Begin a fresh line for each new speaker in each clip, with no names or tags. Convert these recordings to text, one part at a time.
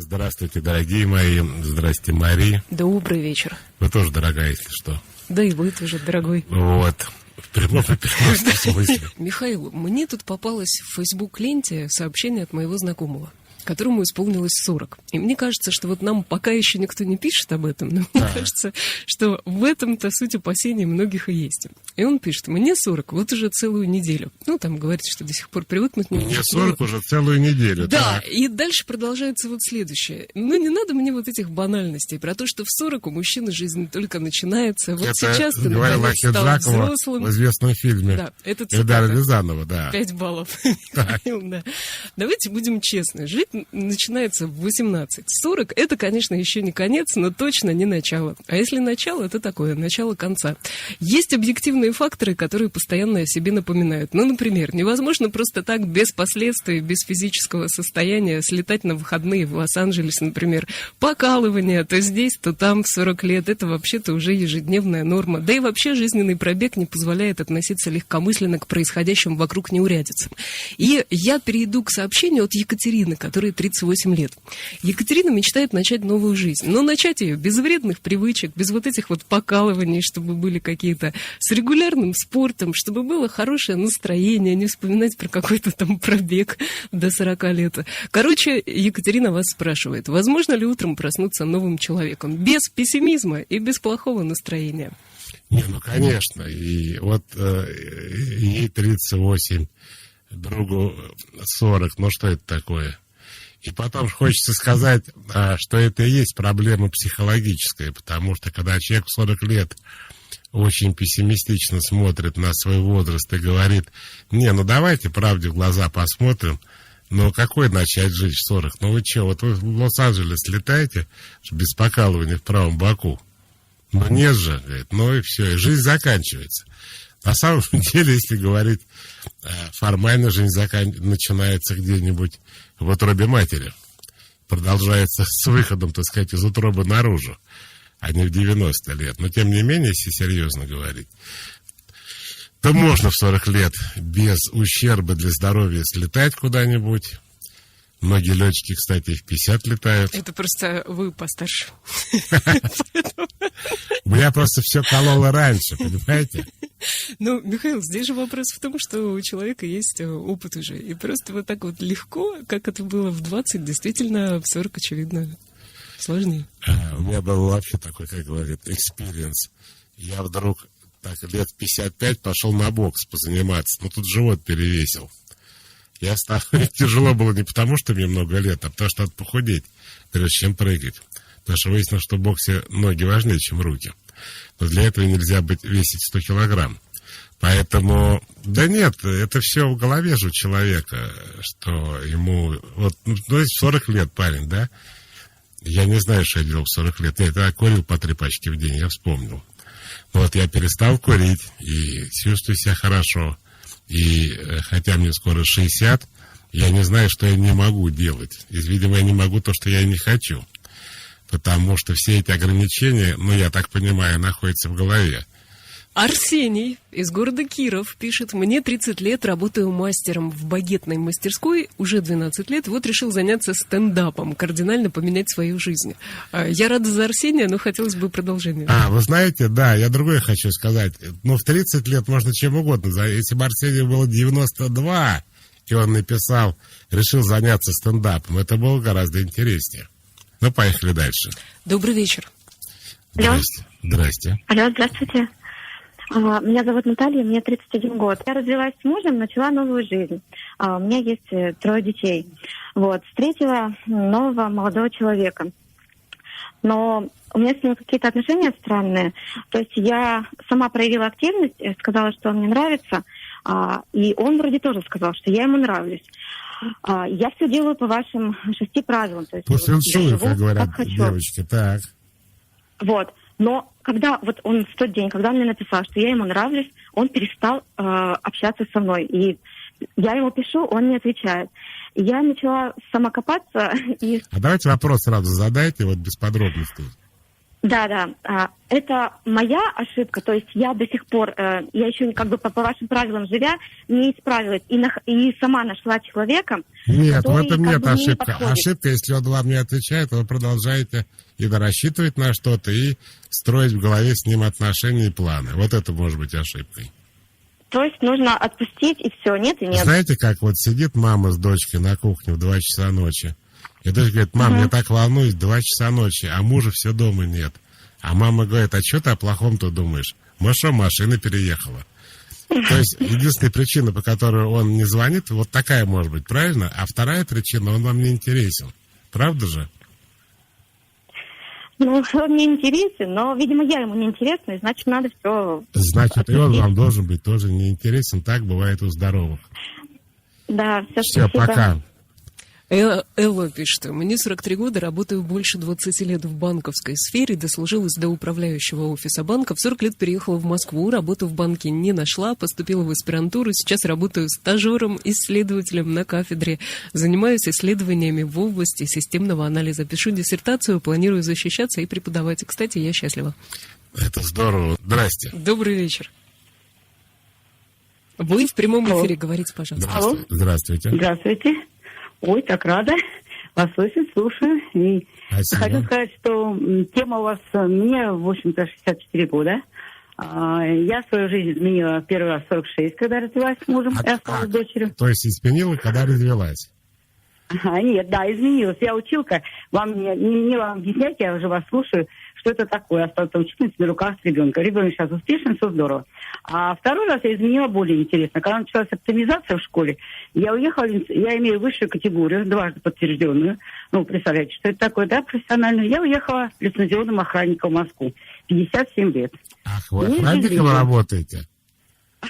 Здравствуйте, дорогие мои. Здрасте, Мария.
Добрый вечер.
Вы тоже дорогая, если что.
Да и вы тоже, дорогой.
Вот. В прямом смысле.
Михаил, мне тут попалось в Facebook-ленте сообщение от моего знакомого, которому исполнилось 40. И мне кажется, что вот нам пока еще никто не пишет об этом, но мне кажется, что в этом-то суть опасений многих и есть. И он пишет: мне 40, вот уже целую неделю. Ну, там говорит, что до сих пор привыкнуть не может.
Мне 40 уже целую неделю.
Да, и дальше продолжается вот следующее. Ну, не надо мне вот этих банальностей про то, что в 40 у мужчины жизнь только начинается. Вот
это
сейчас ты,
говорила
наконец, стал
Ахеджакова
взрослым.
В известном фильме.
Да, это
Эльдара
цитата.
Рязанова, да.
5 баллов. Да. Давайте будем честны. Жить начинается в 18. 40 — это, конечно, еще не конец, но точно не начало. А если начало, это такое, начало конца. Есть объективные факторы, которые постоянно о себе напоминают. Ну, например, невозможно просто так, без последствий, без физического состояния слетать на выходные в Лос-Анджелес, например. Покалывание то здесь, то там в 40 лет. Это вообще-то уже ежедневная норма. Да и вообще жизненный пробег не позволяет относиться легкомысленно к происходящим вокруг неурядицам. И я перейду к сообщению от Екатерины, которой 38 лет. Екатерина мечтает начать новую жизнь, но начать ее без вредных привычек, без вот этих вот покалываний, чтобы были какие-то, с регулярным спортом, чтобы было хорошее настроение, не вспоминать про какой-то там пробег до 40 лет. Короче, Екатерина вас спрашивает, возможно ли утром проснуться новым человеком, без пессимизма и без плохого настроения?
Не, ну, конечно. И вот ей 38, другу 40. Ну, что это такое? И потом хочется сказать, что это и есть проблема психологическая, потому что когда человек в 40 лет очень пессимистично смотрит на свой возраст и говорит: не, ну давайте правде в глаза посмотрим, ну какой начать жить в 40? Ну вы что, вот вы в Лос-Анджелес летаете без покалывания в правом боку? Ну нет же, говорит, ну и все, и жизнь заканчивается. На самом деле, если говорить формально, жизнь начинается где-нибудь в утробе матери. Продолжается с выходом, так сказать, из утробы наружу, а не в 90 лет. Но, тем не менее, если серьезно говорить, то можно в 40 лет без ущерба для здоровья слетать куда-нибудь. Многие летчики, кстати, в 50 летают.
Это просто вы постарше.
Я просто все колола раньше, понимаете?
Ну, Михаил, здесь же вопрос в том, что у человека есть опыт уже. И просто вот так вот легко, как это было в 20, действительно в 40, очевидно, сложнее.
У меня был вообще такой, как говорят, экспириенс. Я вдруг так лет 55 пошел на бокс позаниматься. Ну, тут живот перевесил. Я стал... Тяжело было не потому, что мне много лет, а потому что надо похудеть, прежде чем прыгать. Потому что выяснилось, что в боксе ноги важнее, чем руки. Но для этого нельзя весить 100 килограмм. Поэтому, да нет, это все в голове же у человека, что ему... Вот, ну, 40 лет парень, да? Я не знаю, что я делал в 40 лет. Нет, я курил по 3 пачки в день, я вспомнил. Вот я перестал курить и чувствую себя хорошо. И хотя мне скоро 60, я не знаю, что я не могу делать. И, видимо, я не могу то, что я не хочу. Потому что все эти ограничения, ну, я так понимаю, находятся в голове.
Арсений из города Киров пишет: мне 30 лет, работаю мастером в багетной мастерской, уже 12 лет, вот решил заняться стендапом, кардинально поменять свою жизнь. Я рада за Арсения, но хотелось бы продолжения.
Вы знаете, да, я другое хочу сказать. Ну, в 30 лет можно чем угодно. Если бы Арсению было 92, и он написал, решил заняться стендапом, это было гораздо интереснее. Ну, поехали дальше.
Добрый вечер.
Здрасте. Здрасте.
Алло, здравствуйте. Меня зовут Наталья, мне 31 год. Я развелась с мужем, начала новую жизнь. У меня есть 3 детей. Вот, встретила нового молодого человека. Но у меня с ним какие-то отношения странные. То есть я сама проявила активность, сказала, что он мне нравится, и он вроде тоже сказал, что я ему нравлюсь. Я все делаю по вашим 6 правилам. То есть
По как говорят девочки, так.
Вот. Но когда вот он в тот день, когда он мне написал, что я ему нравлюсь, он перестал общаться со мной. И я ему пишу, он не отвечает. И я начала сама копаться. И...
А давайте вопрос сразу задайте, вот без подробностей.
Да. Это моя ошибка, то есть я до сих пор, я еще как бы по вашим правилам живя, не исправилась и сама нашла человека.
Нет, в этом нет
как бы мне
ошибки.
подходит.
Ошибка, если он вам не отвечает, вы продолжаете и рассчитывать на что-то, и строить в голове с ним отношения и планы. Вот это может быть ошибкой.
То есть нужно отпустить и все, нет и нет.
Знаете, как вот сидит мама с дочкой на кухне в 2 часа ночи, и дочка говорит: мам, я так волнуюсь, 2 часа ночи, а мужа все дома нет. А мама говорит: а что ты о плохом-то думаешь? Маша, машина переехала. То есть единственная причина, по которой он не звонит, вот такая может быть, правильно? А вторая причина, он вам не интересен. Правда же?
Ну, он мне интересен, но, видимо, я ему не интересна, и значит, надо все...
Значит, и он вам должен быть тоже неинтересен. Так бывает у здоровых.
Да,
Все, пока.
Элла пишет: мне 43 года, работаю больше 20 лет в банковской сфере, дослужилась до управляющего офиса банка. В 40 лет переехала в Москву, работу в банке не нашла, поступила в аспирантуру, сейчас работаю стажером-исследователем на кафедре, занимаюсь исследованиями в области системного анализа, пишу диссертацию, планирую защищаться и преподавать. Кстати, я счастлива.
Это здорово. Здрасте.
Добрый вечер. Вы в прямом эфире, говорите, пожалуйста.
Здравствуйте.
Здравствуйте. Ой, так рада вас слышать, слушаю. И хочу сказать, что тема у вас, мне, в общем-то, 64 года. Я свою жизнь изменила первый раз в 46, когда родилась с мужем и осталась с дочерью.
То есть изменила, когда развелась?
Нет, да, изменилась. Я училка. Вам не вам объяснять, я уже вас слушаю, что это такое. Остаться учительницей на руках с ребенком. Ребенок сейчас успешен, все здорово. А второй раз я изменила более интересно. Когда началась оптимизация в школе, я уехала, я имею высшую категорию, дважды подтвержденную. Ну, представляете, что это такое, да, профессиональную. Я уехала лицензионным охранником в Москву. 57 лет.
Ах, вы охранником работаете?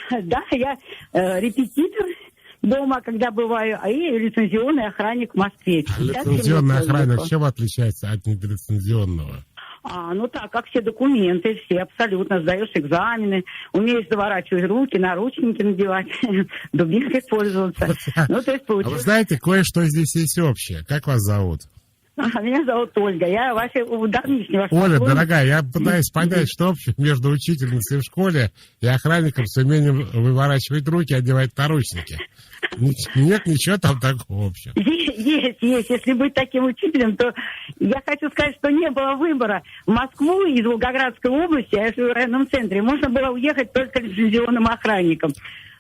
Да, я репетитор дома, когда бываю, и лицензионный охранник в Москве.
А лицензионный охранник чем отличается от нелицензионного?
Ну так, как все документы, все абсолютно, сдаешь экзамены, умеешь заворачивать руки, наручники надевать, дубинкой пользоваться. Ну, то есть
получилось... А вы знаете, кое-что здесь есть общее. Как вас зовут?
Меня зовут Ольга. Я ваша давнишняя.
Оля, дорогая, я пытаюсь понять, что общее между учительницей в школе и охранником с умением выворачивать руки, одевать наручники. Нет ничего там такого общего.
Есть. Если быть таким учителем, то я хочу сказать, что не было выбора. В Москву из Волгоградской области, я живу в районном центре, можно было уехать только лицензионным охранником.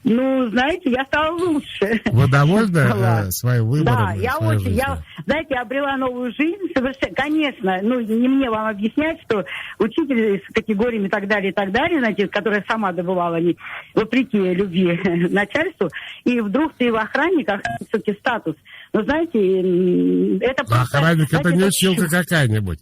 Ну, знаете, я стала лучше.
Вы довольны своим выбором?
Да, я очень. Знаете, обрела новую жизнь. Совершенно, конечно, ну, не мне вам объяснять, что учитель с категориями и так далее, знаете, которая сама добывала, вопреки любви начальству, и вдруг ты в охранниках, высокий статус. Но знаете, это просто...
Охранник, это не училка какая-нибудь.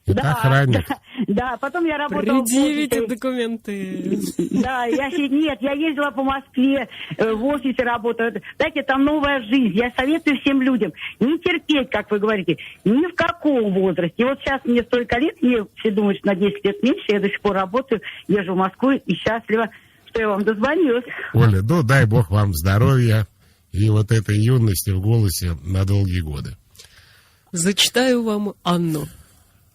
Это охранник.
Да, потом я работала...
Предъявите документы.
Да, я ездила по Москве, в офисе работала. Знаете, там новая жизнь. Я советую всем людям не терпеть, как вы говорите, ни в каком возрасте. И вот сейчас мне столько лет, мне все думают, что на 10 лет меньше, я до сих пор работаю, езжу в Москву и счастлива, что я вам дозвонилась.
Оля, ну дай бог вам здоровья и вот этой юности в голосе на долгие годы.
Зачитаю вам Анну.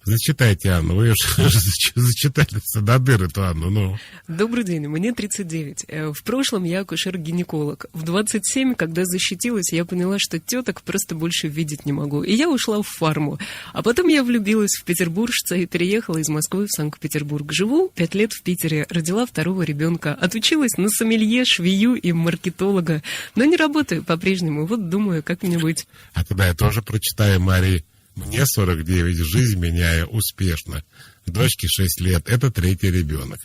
Зачитайте, Анну, вы уже зачитались до дыры-то, Анну, ну.
Добрый день, мне 39. В прошлом я акушер-гинеколог. В 27, когда защитилась, я поняла, что теток просто больше видеть не могу. И я ушла в фарму. А потом я влюбилась в петербуржца и переехала из Москвы в Санкт-Петербург. Живу 5 лет в Питере, родила второго ребенка. Отучилась на сомелье, швею и маркетолога. Но не работаю по-прежнему. Вот думаю, как мне быть.
А тогда я тоже прочитаю, Марии. Мне 49, жизнь меняю успешно. Дочке 6 лет, это 3-й ребенок.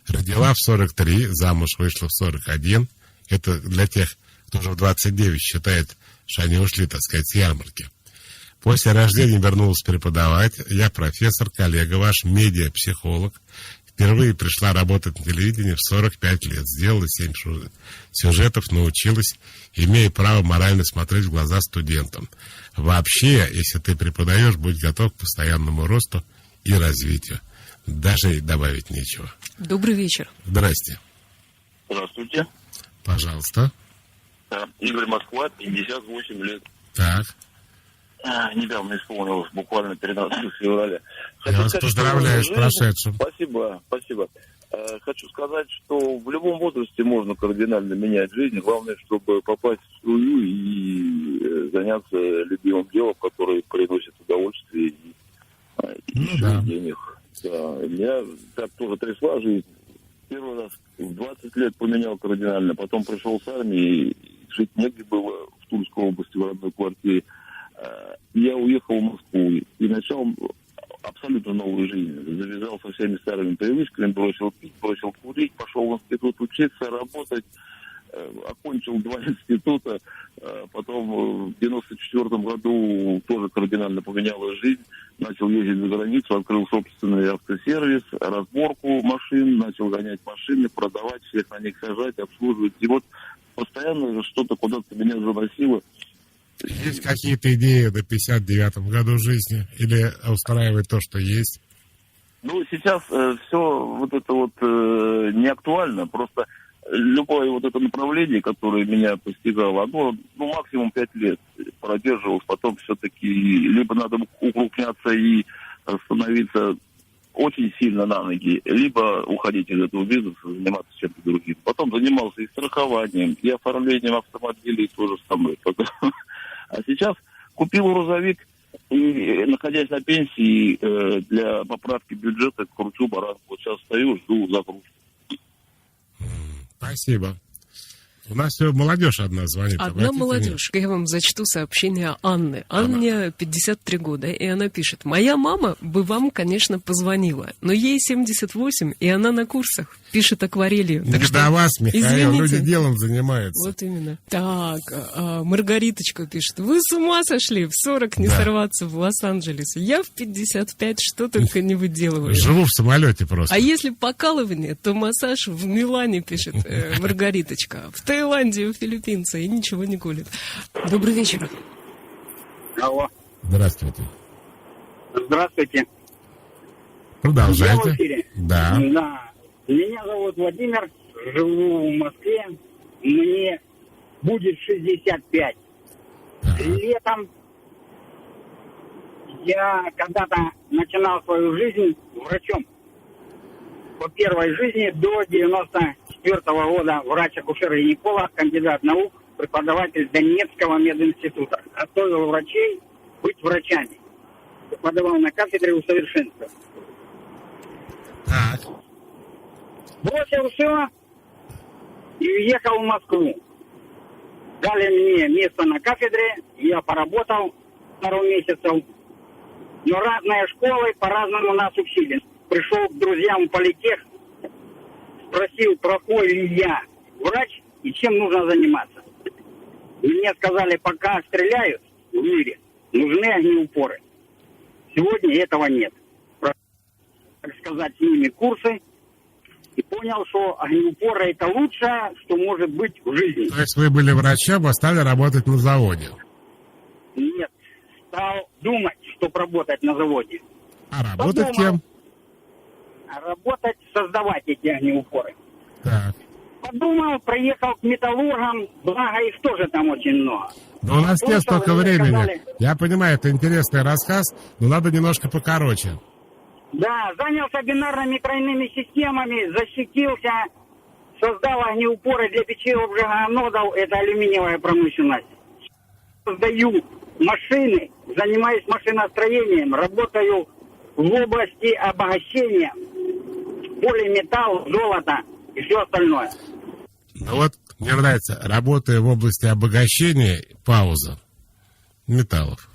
Родила в 43, замуж вышла в 41. Это для тех, кто уже в 29 считает, что они ушли, так сказать, с ярмарки. После рождения вернулась преподавать. Я профессор, коллега ваш, медиа-психолог. Впервые пришла работать на телевидении в 45 лет. Сделала 7 сюжетов, научилась, имея право морально смотреть в глаза студентам. Вообще, если ты преподаешь, будь готов к постоянному росту и развитию. Даже добавить нечего.
Добрый вечер.
Здрасте.
Здравствуйте.
Пожалуйста.
Игорь, Москва, 58 лет.
Так.
Недавно исполнилось, буквально 13 февраля.
Я вас поздравляю с прошедшим.
Спасибо. Хочу сказать, что в любом возрасте можно кардинально менять жизнь. Главное, чтобы попасть в струю и заняться любимым делом, которое приносит удовольствие и денег. Да. Меня так тоже трясла жизнь. Первый раз в 20 лет поменял кардинально. Потом пришел с армии, и жить негде было в Тульской области, в родной квартире. Я уехал в Москву и начал абсолютно новую жизнь. Завязал со всеми старыми привычками, бросил пить, бросил курить, пошел в институт учиться, работать. Окончил 2 института. Потом в 94 году тоже кардинально поменялась жизнь. Начал ездить за границу, открыл собственный автосервис, разборку машин, начал гонять машины, продавать, всех на них сажать, обслуживать. И вот постоянно что-то куда-то меня заносило.
Есть какие-то идеи до 59-м году жизни? Или устраивает то, что есть?
Ну, сейчас все вот это вот не актуально. Просто любое вот это направление, которое меня постигало, оно максимум 5 лет продерживалось. Потом все-таки либо надо укрупняться и становиться очень сильно на ноги, либо уходить из этого бизнеса, заниматься чем-то другим. Потом занимался и страхованием, и оформлением автомобилей, то же самое. А сейчас купил грузовик и, находясь на пенсии, для поправки бюджета кручу баранку. Вот сейчас стою, жду загрузки.
Спасибо. У нас все молодежь одна звонит.
Одна молодежь. Я вам зачту сообщение Анны. Анне 53 года, и она пишет: «Моя мама бы вам, конечно, позвонила, но ей 78, и она на курсах, пишет акварелью».
Не до вас, Михаил, люди делом занимаются.
Вот именно. Так, Маргариточка пишет: «Вы с ума сошли, в 40 не сорваться в Лос-Анджелесе. Я в 55 что только не выделываю».
Живу в самолете просто.
А если покалывание, то массаж в Милане, пишет Маргариточка. В Таиланде у филиппинца и ничего не колет. Добрый вечер.
Алло.
Здравствуйте.
Здравствуйте.
Продолжайте.
Я в эфире?
Да.
Меня зовут Владимир, живу в Москве. Мне будет 65. Летом я когда-то начинал свою жизнь врачом. По первой жизни до 94 года врач-акушер-гинеколог, кандидат наук, преподаватель Донецкого мединститута. Готовил врачей быть врачами. Преподавал на кафедре усовершенствования.
Так.
Бросил все и уехал в Москву. Дали мне место на кафедре, я поработал пару месяцев. Но разные школы по-разному нас учили. Пришел к друзьям в политех, спросил, какой ли я врач и чем нужно заниматься. И мне сказали, пока стреляют в мире, нужны огнеупоры. Сегодня этого нет. Так сказать, с ними курсы. И понял, что огнеупоры это лучшее, что может быть в жизни.
То есть вы были врачом, а стали работать на заводе?
Нет. Стал думать, чтобы работать на заводе.
А работать кем?
Работать, создавать эти огнеупоры.
Так.
Подумал, приехал к металлургам, благо их тоже там очень много.
Но у нас нет столько времени. Я понимаю, это интересный рассказ, но надо немножко покороче.
Да, занялся бинарными тройными системами, защитился, создал огнеупоры для печи обжига анодов, это алюминиевая промышленность. Создаю машины, занимаюсь машиностроением, работаю в области обогащения, полиметалл, золото и все остальное.
Ну вот, мне нравится, работая в области обогащения, пауза, металлов.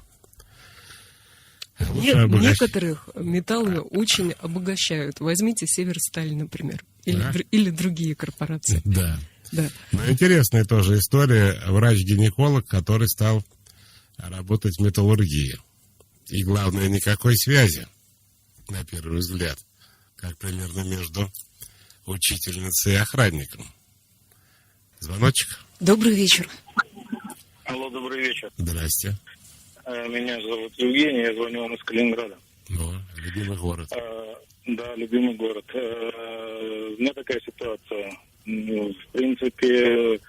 Некоторых металлы очень обогащают. Возьмите Северсталь, например, или другие корпорации.
Да. Но интересная тоже история. Врач-гинеколог, который стал работать в металлургии. И главное, никакой связи, на первый взгляд, как примерно между учительницей и охранником. Звоночек.
Добрый вечер.
Алло, добрый вечер.
Здрасте.
Меня зовут Евгений, я звоню вам из Калининграда.
Любимый город.
Да, любимый город. У меня такая ситуация. В принципе,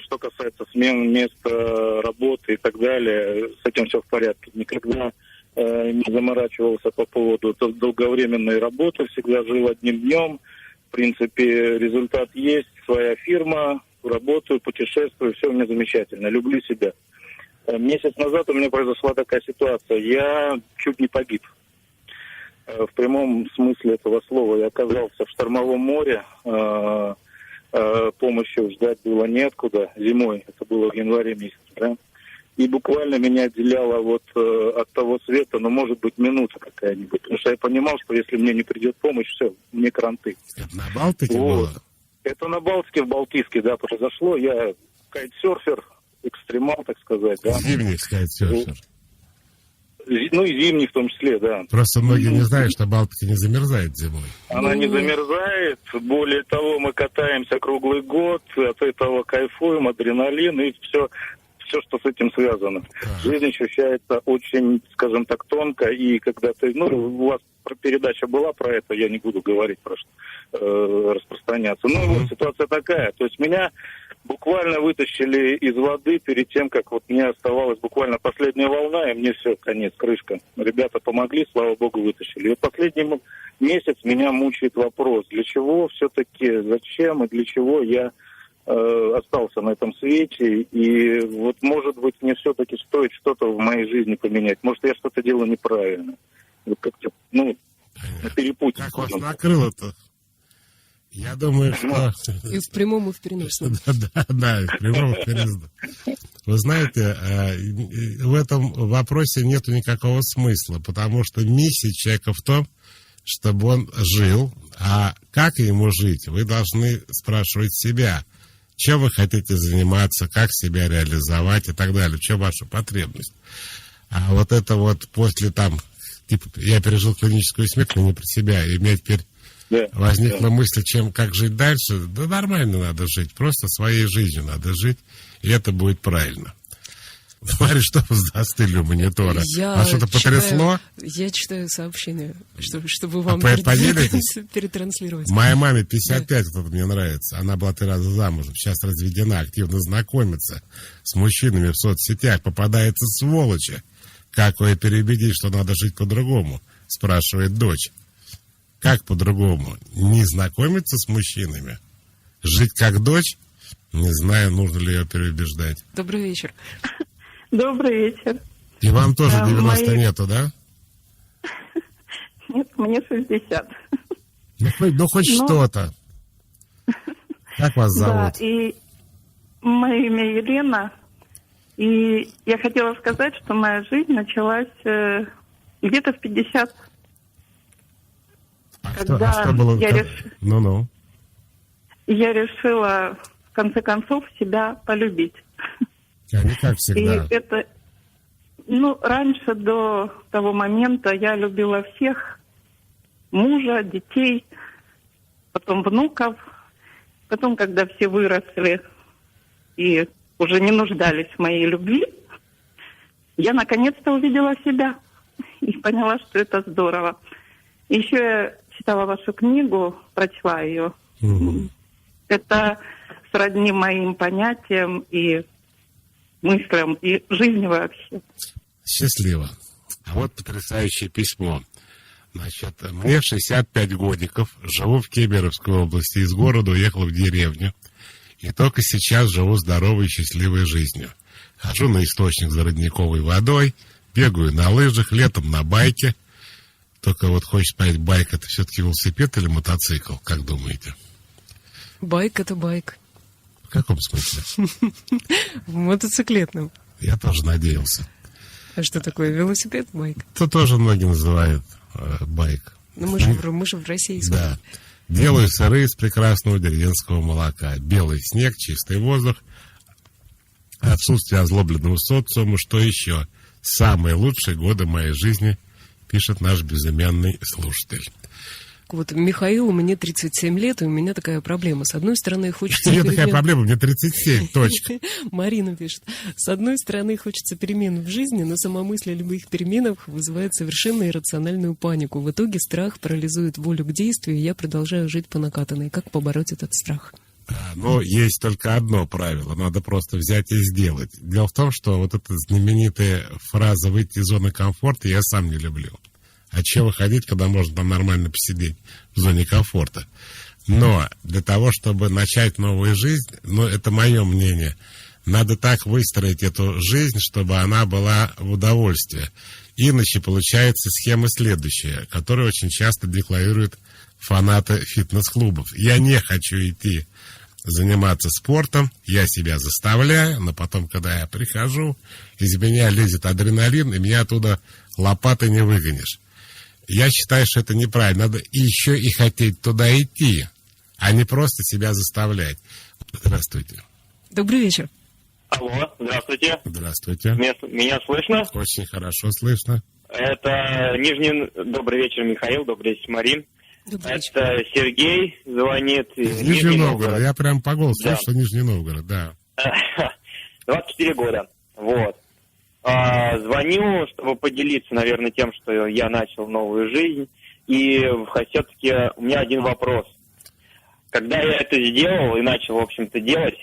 Что касается смен места работы и так далее, с этим все в порядке. Никогда не заморачивался по поводу долговременной работы, всегда жил одним днем. В принципе, результат есть, своя фирма, работаю, путешествую, все у меня замечательно, люблю себя. Месяц назад у меня произошла такая ситуация, я чуть не погиб. В прямом смысле этого слова я оказался в штормовом море, помощи ждать было неоткуда зимой, это было в январе месяце, да? И буквально меня отделяло вот от того света, ну, может быть, минута какая-нибудь, потому что я понимал, что если мне не придет помощь, все, мне кранты.
Это на Балтике
вот.
было?
Это на Балтике, в Балтийске, да, произошло. Я кайтсерфер, экстремал, так сказать, да.
Зимний кайтсерфер.
Ну и зимний в том числе, да.
Просто многие не знают, что Балтика не замерзает зимой.
Она не замерзает. Более того, мы катаемся круглый год, от этого кайфуем, адреналин и все, что с этим связано. Жизнь ощущается очень, скажем так, тонко. И когда ты, ну, у вас передача была про это, я не буду говорить про что распространяться. Ну, вот ситуация такая. То есть меня буквально вытащили из воды перед тем, как вот мне оставалась буквально последняя волна, и мне все, конец, крышка. Ребята помогли, слава богу, вытащили. И вот последний месяц меня мучает вопрос, для чего все-таки, зачем и для чего я остался на этом свете. И вот, может быть, мне все-таки стоит что-то в моей жизни поменять. Может, я что-то делаю неправильно. Вот как-то, ну, на перепутье.
Как вас накрыло-то? Я думаю, что...
И в прямом, и в переносном.
Да, и в прямом, и в переносном. Вы знаете, в этом вопросе нету никакого смысла, потому что миссия человека в том, чтобы он жил, а как ему жить, вы должны спрашивать себя, чем вы хотите заниматься, как себя реализовать и так далее, в чем ваша потребность. А вот это вот после там, типа, я пережил клиническую смерть, но не про себя, и у меня теперь возникла мысль, как жить дальше. Да нормально надо жить, просто своей жизнью надо жить, и это будет правильно. Смотри, что вы застыли у монитора. А что-то потрясло?
Я читаю сообщения, чтобы вам перетранслировать.
Моей маме 55, кто-то мне нравится. Она была 3 раза замужем, сейчас разведена, активно знакомится с мужчинами в соцсетях, попадается сволочи. Как ее переубедить, что надо жить по-другому? Спрашивает дочь. Как по-другому? Не знакомиться с мужчинами? Жить как дочь? Не знаю, нужно ли ее переубеждать.
Добрый вечер.
Добрый вечер.
И вам тоже 90 нету, да?
Нет, мне 60.
Ну хоть что-то. Как вас зовут?
Да, и мое имя Елена. И я хотела сказать, что моя жизнь началась где-то в 50.
Что было?
Я решила, в конце концов, себя полюбить.
А не как всегда.
И это, раньше, до того момента, я любила всех. Мужа, детей, потом внуков. Потом, когда все выросли и уже не нуждались в моей любви, я наконец-то увидела себя и поняла, что это здорово. Еще я читала вашу книгу, прочла ее. Это сродни моим понятиям и мыслям, и жизни вообще.
Счастливо. А вот потрясающее письмо. Значит, мне 65 годиков, живу в Кемеровской области, из города уехал в деревню. И только сейчас живу здоровой и счастливой жизнью. Хожу на источник за родниковой водой, бегаю на лыжах, летом на байке. Только вот хочешь понять, байк это все-таки велосипед или мотоцикл, как думаете?
Байк это байк.
В каком смысле?
В мотоциклетном.
Я тоже надеялся.
А что такое велосипед, байк?
Это тоже многие называют байк.
Ну мы же в России.
Да. Делаю сыры из прекрасного деревенского молока. Белый снег, чистый воздух, отсутствие озлобленного социума. Что еще? Самые лучшие годы моей жизни, пишет наш безымянный слушатель.
Вот Михаилу, мне 37 лет, и у меня такая проблема. С одной стороны, хочется...
У меня такая проблема, мне 37, точка.
Марина пишет. С одной стороны, хочется перемен в жизни, но сама мысль о любых переменах вызывает совершенно иррациональную панику. В итоге страх парализует волю к действию, и я продолжаю жить по накатанной. Как побороть этот страх?
Но есть только одно правило. Надо просто взять и сделать. Дело в том, что вот эта знаменитая фраза «выйти из зоны комфорта» я сам не люблю. А чего выходить, когда можно там нормально посидеть в зоне комфорта? Но для того, чтобы начать новую жизнь, это мое мнение, надо так выстроить эту жизнь, чтобы она была в удовольствие. Иначе получается схема следующая, которую очень часто декларируют фанаты фитнес-клубов. Я не хочу идти заниматься спортом, я себя заставляю, но потом, когда я прихожу, из меня лезет адреналин, и меня оттуда лопатой не выгонишь. Я считаю, что это неправильно. Надо еще и хотеть туда идти, а не просто себя заставлять. Здравствуйте.
Добрый вечер.
Алло, здравствуйте.
Здравствуйте.
Меня слышно?
Очень хорошо слышно.
Это Добрый вечер, Михаил. Добрый вечер, Марин.
Добрый вечер.
Это Сергей звонит из
Нижний Новгород. Я прям по голосу слышу, что Нижний Новгород, да.
24 года. Вот. Звоню, чтобы поделиться, наверное, тем, что я начал новую жизнь. И все-таки у меня один вопрос. Когда я это сделал и начал, в общем-то, делать,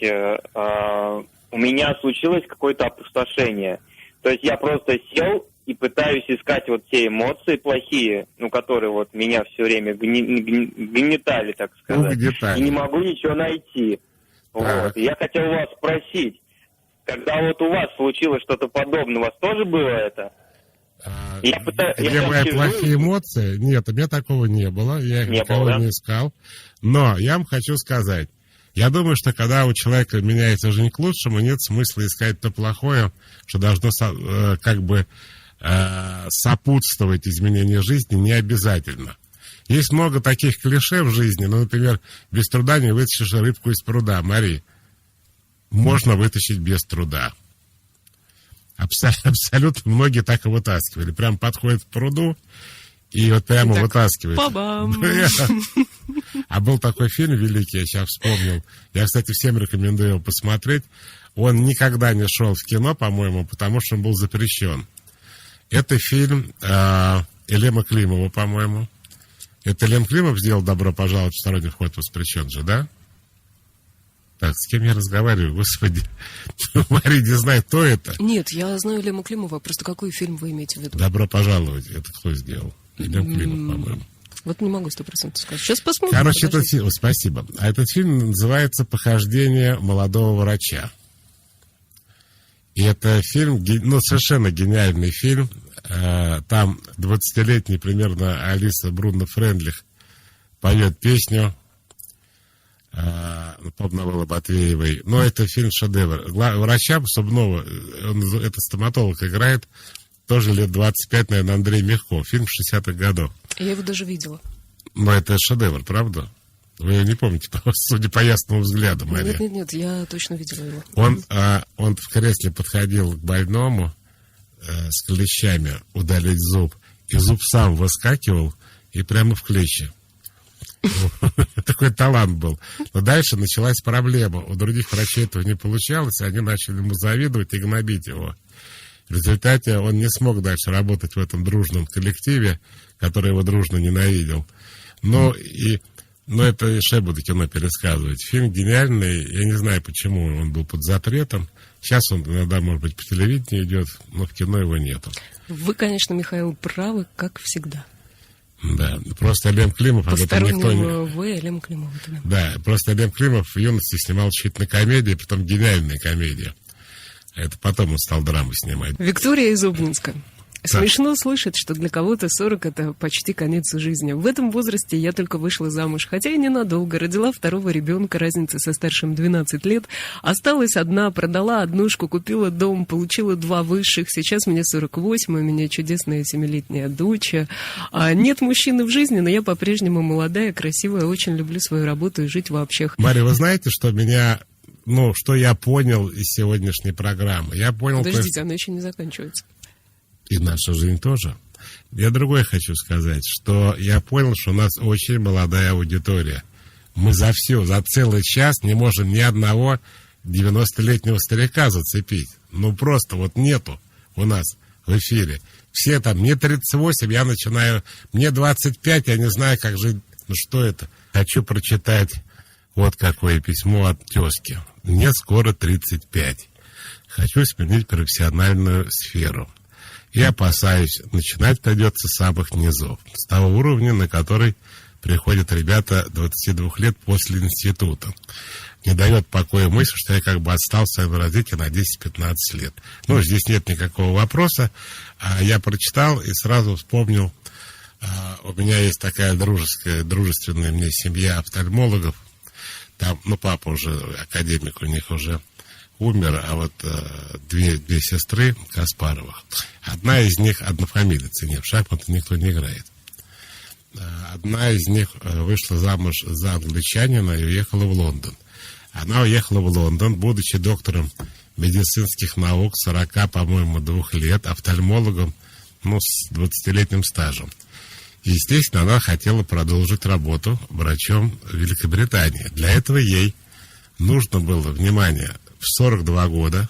у меня случилось какое-то опустошение. То есть я просто сел и пытаюсь искать вот те эмоции плохие, которые вот меня все время гнетали, так сказать.
Угнетали.
И не могу ничего найти. Вот. Я хотел у вас спросить, когда вот у вас случилось что-то подобное, у вас тоже было это?
Где мои плохие эмоции? Нет, у меня такого не было. Я их никого не искал. Но я вам хочу сказать, я думаю, что когда у человека меняется жизнь к лучшему, нет смысла искать то плохое, что должно сопутствовать изменению жизни, не обязательно. Есть много таких клише в жизни, например, без труда не вытащишь рыбку из пруда. Мари, можно вытащить без труда. Абсолютно многие так и вытаскивали. Прям подходит к пруду и вот прямо так, вытаскивает. А был такой фильм великий, я сейчас вспомнил. Я, кстати, всем рекомендую его посмотреть. Он никогда не шел в кино, по-моему, потому что он был запрещен. Это фильм Элема Климова, по-моему. Это Элем Климов сделал «Добро пожаловать в посторонний вход воспрещен» же, да? Так, с кем я разговариваю, господи? Мария не знает, кто это.
Нет, я знаю Элема Климова, просто какой фильм вы имеете в виду?
«Добро пожаловать», это кто сделал? Элем Климов, по-моему.
Вот не могу 100% сказать. Сейчас посмотрим.
Короче, этот фильм, спасибо. А этот фильм называется «Похождение молодого врача». И это фильм, совершенно гениальный фильм. Там 20-летний примерно Алиса Бруно-Френдлих поет песню поп-новелла Батвеевой. Но это фильм-шедевр. Врача Субнова, это стоматолог играет, тоже лет 25, наверное, Андрей Мягков. Фильм 60-х годов.
Я его даже видела.
Но это шедевр, правда? Вы ее не помните, судя по ясному взгляду, Мария.
Нет, я точно видела его.
Он в кресле подходил к больному с клещами удалить зуб, и зуб сам выскакивал и прямо в клещи. Такой талант был. Но дальше началась проблема. У других врачей этого не получалось, и они начали ему завидовать и гнобить его. В результате он не смог дальше работать в этом дружном коллективе, который его дружно ненавидел. Но это я буду кино пересказывать. Фильм гениальный. Я не знаю, почему он был под запретом. Сейчас он иногда, может быть, по телевидению идет, но в кино его нету.
Вы, конечно, Михаил, правы, как всегда.
Да, просто Элем Климов...
Постороннего Элем Климов.
Да, просто Элем Климов в юности снимал чуть на комедии, потом гениальная комедия. Это потом он стал драму снимать.
Виктория из Обнинска. Смешно слышать, что для кого-то 40 – это почти конец жизни. В этом возрасте я только вышла замуж, хотя и ненадолго. Родила второго ребенка, разница со старшим 12 лет. Осталась одна, продала однушку, купила дом, получила 2 высших. Сейчас мне 48, у меня чудесная 7-летняя дочь. Нет мужчины в жизни, но я по-прежнему молодая, красивая, очень люблю свою работу и жить вообще.
Мария, вы знаете, что что я понял из сегодняшней программы? Я понял...
Подождите, она еще не заканчивается.
И наша жизнь тоже. Я другое хочу сказать, что я понял, что у нас очень молодая аудитория. Мы за целый час не можем ни одного 90-летнего старика зацепить. Просто нету у нас в эфире. Все там, мне 38, я начинаю, мне 25, я не знаю, как жить. Что это? Хочу прочитать Вот какое письмо от тезки. Мне скоро 35. Хочу сменить профессиональную сферу. И опасаюсь, начинать придется с самых низов. С того уровня, на который приходят ребята 22 лет после института. Не дает покоя мысль, что я как бы отстал в своем развитии на 10-15 лет. Ну, здесь нет никакого вопроса. Я прочитал и сразу вспомнил, у меня есть такая дружественная мне семья офтальмологов. Там, ну, папа уже академик, у них уже умер, а вот две сестры Каспаровых. Одна из них однофамилица, нет, в шахматы никто не играет. Одна из них вышла замуж за англичанина и уехала в Лондон. Она уехала в Лондон, будучи доктором медицинских наук, 40, по-моему, 2 лет, офтальмологом, ну, с 20-летним стажем. И, естественно, она хотела продолжить работу врачом в Великобритании. Для этого ей нужно было, внимание, в 42 года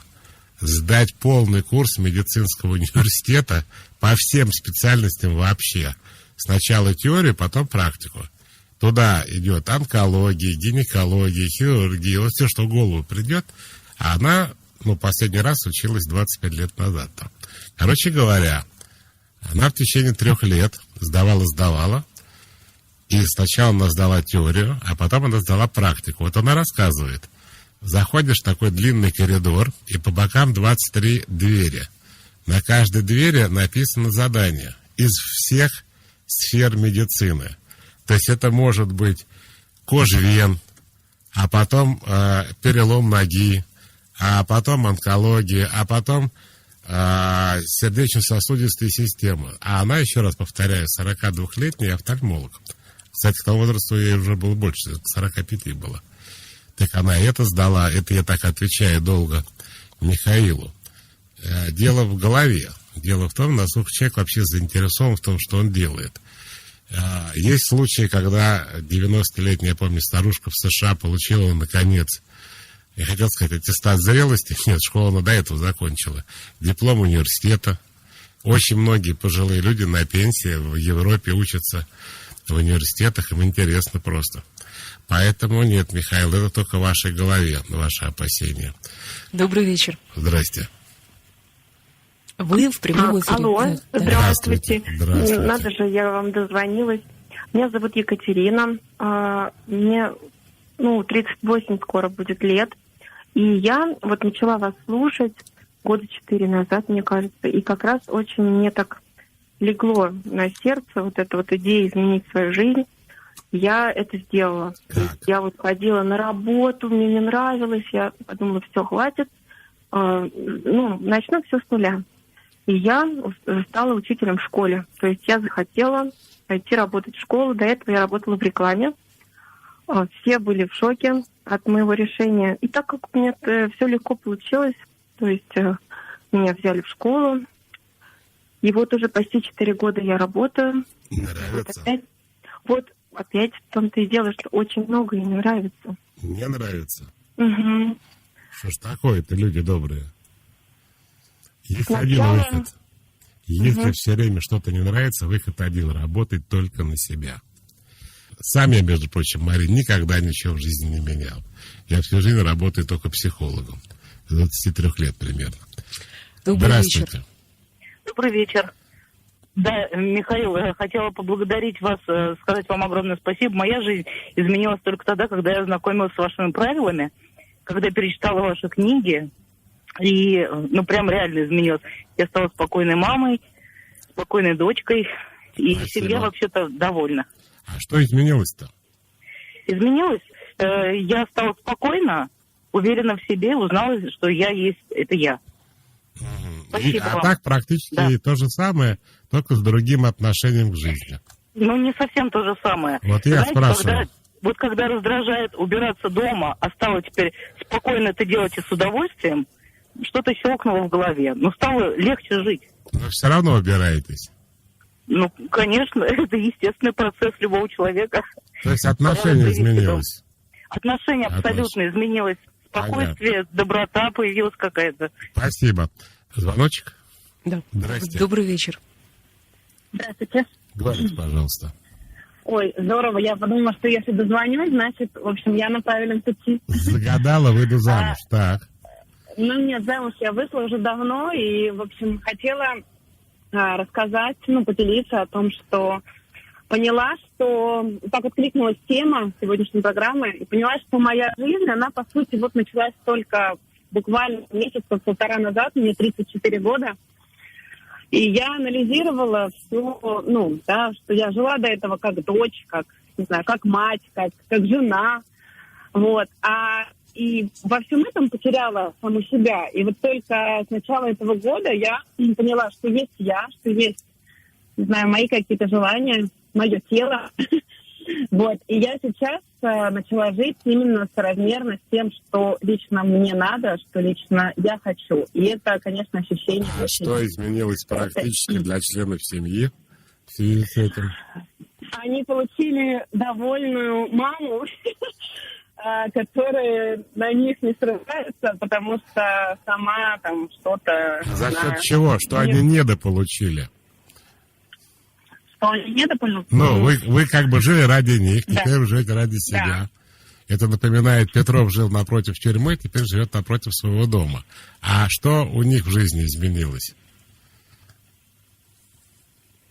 сдать полный курс медицинского университета по всем специальностям вообще. Сначала теорию, потом практику. Туда идет онкология, гинекология, хирургия, вот все, что в голову придет. А она, ну, последний раз училась 25 лет назад там. Короче говоря, она в течение 3 лет сдавала. И сначала она сдала теорию, а потом она сдала практику. Вот она рассказывает. Заходишь в такой длинный коридор, и по бокам 23 двери. На каждой двери написано задание из всех сфер медицины. То есть это может быть кожвен, а потом перелом ноги, а потом онкология, а потом сердечно-сосудистые системы. А она, еще раз повторяю, 42-летний офтальмолог. Кстати, к тому возрасту ей уже было больше, 45 было. Так она это сдала, это я так отвечаю долго Михаилу. Дело в голове. Дело в том, насколько человек вообще заинтересован в том, что он делает. Есть случаи, когда 90-летняя, я помню, старушка в США получила, наконец, я хотел сказать, аттестат зрелости. Нет, школу она до этого закончила. Диплом университета. Очень многие пожилые люди на пенсии в Европе учатся в университетах, им интересно просто. Поэтому нет, Михаил, это только в вашей голове, ваши опасения.
Добрый вечер.
Здрасте.
Вы в прямом эфире.
Алло,
да.
здравствуйте.
Здравствуйте.
Надо же, я вам дозвонилась. Меня зовут Екатерина. Мне, 38 скоро будет лет. И я вот начала вас слушать 4 года назад, мне кажется. И как раз очень мне так легло на сердце вот эта вот идея изменить свою жизнь. Я это сделала. То есть я вот ходила на работу, мне не нравилось. Я подумала, все, хватит. Начну все с нуля. И я стала учителем в школе. То есть я захотела пойти работать в школу. До этого я работала в рекламе. Все были в шоке от моего решения. И так как у меня все легко получилось, то есть меня взяли в школу. И вот уже почти 4 года я работаю.
Нравится?
Опять в том-то и дело, что очень много и не нравится.
Не нравится?
Угу.
Что ж такое-то, люди добрые? Есть
Сначала...
один выход. Если все время что-то не нравится, выход один — работать только на себя. Сам я, между прочим, Марин, никогда ничего в жизни не менял. Я всю жизнь работаю только психологом. С 23 лет примерно. Здравствуйте.
Вечер.
Добрый вечер. Да, Михаил, я хотела поблагодарить вас, сказать вам огромное спасибо. Моя жизнь изменилась только тогда, когда я ознакомилась с вашими правилами, когда перечитала ваши книги, и, прям реально изменилась. Я стала спокойной мамой, спокойной дочкой, и
Спасибо.
семья вообще-то довольна.
А что изменилось-то?
Изменилось? Я стала спокойна, уверена в себе, узнала, что я есть, это я. Спасибо вам.
Так практически то же самое, только с другим отношением к жизни.
Не совсем то же самое.
Вот я спрашиваю.
Когда раздражает убираться дома, а стало теперь спокойно это делать и с удовольствием, что-то щелкнуло в голове. Стало легче жить.
Но все равно убираетесь.
Конечно, это естественный процесс любого человека.
То есть отношение изменилось?
Отношение абсолютно изменилось. Спокойствие, доброта появилась какая-то.
Спасибо. Звоночек?
Да.
Здрасте.
Добрый вечер.
Здравствуйте.
Говорите, пожалуйста.
Ой, здорово. Я подумала, что если дозвонюсь, значит, в общем, я на правильном пути.
Загадала, выйду замуж. Так.
Ну, нет, замуж я вышла уже давно, и, в общем, хотела рассказать, поделиться о том, что поняла, что так откликнулась тема сегодняшней программы, и поняла, что моя жизнь, она, по сути, вот началась только буквально месяца полтора назад, мне 34 года. И я анализировала все, что я жила до этого как дочь, как мать, как жена, вот. И во всем этом потеряла саму себя. И вот только с начала этого года я поняла, что есть я, что есть, мои какие-то желания, мое тело. Вот. И я сейчас начала жить именно соразмерно с тем, что лично мне надо, что лично я хочу. И это, конечно, ощущение...
А что изменилось практически для членов семьи в связи с этим?
Они получили довольную маму, которая на них не срывается, потому что сама там что-то...
За счет чего? Что они недополучили?
Что они недополучили?
Вы как бы жили ради них, теперь вы живете ради себя. Да. Это напоминает, Петров жил напротив тюрьмы, теперь живет напротив своего дома. А что у них в жизни изменилось?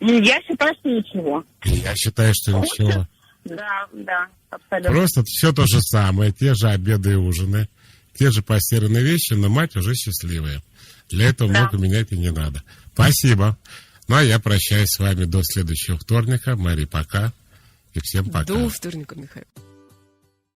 Я считаю, что ничего.
Я считаю, что ничего.
Да, абсолютно.
Просто все то же самое, те же обеды и ужины, те же постиранные вещи, но мать уже счастливая. Для этого много менять и не надо. Спасибо. Ну, а я прощаюсь с вами до следующего вторника. Мари, пока. И всем пока.
До вторника, Михаил.